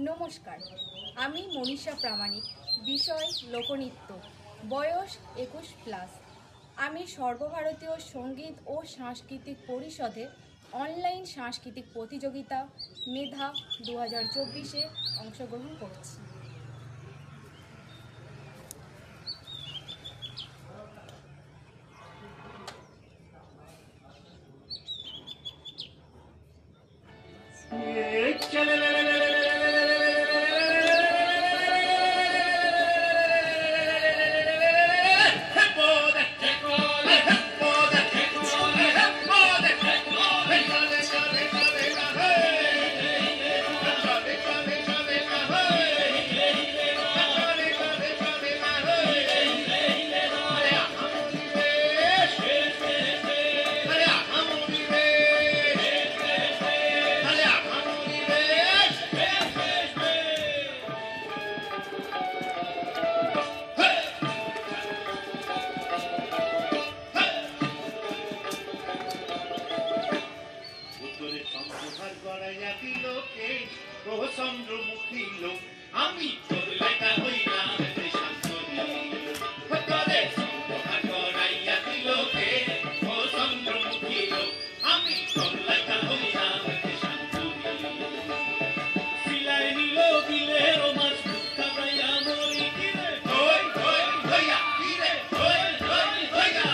নমস্কার, আমি মনীষা প্রামাণিক। বিষয় লোকনৃত্য, বয়স 21+। আমি সর্বভারতীয় সঙ্গীত ও সাংস্কৃতিক পরিষদে অনলাইন সাংস্কৃতিক প্রতিযোগিতা মেধা 2024-এ অংশগ্রহণ করছি। চন্দ্রমুখী লোক আমি তোর লেখা হইলাম সংহার করাইয়া দিল কে ও চন্দ্রমুখী লোক আমি তোর লেখা হইলাম সিলাই নিল দিলে রোমাস কাবাইয়া মরি কিরে হই হই হইয়া কিরে হই হই হইয়া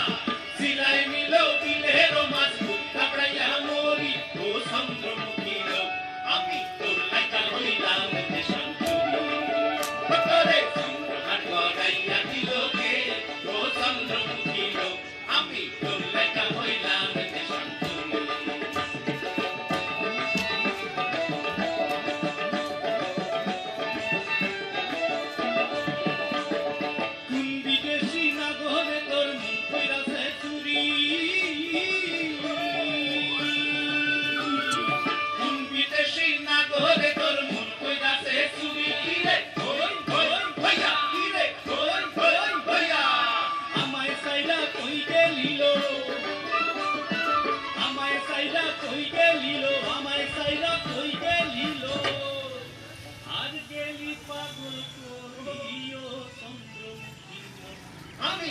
সিলাই নিল দিলে রোমাস কাবাইয়া মরি ও চন্দ্রমুখী লোক আমি তোর লেখা হইলাম সংহার করাইয়া দিল কে ও চন্দ্রমুখী লোক আমি তোর লেখা হইলাম আমি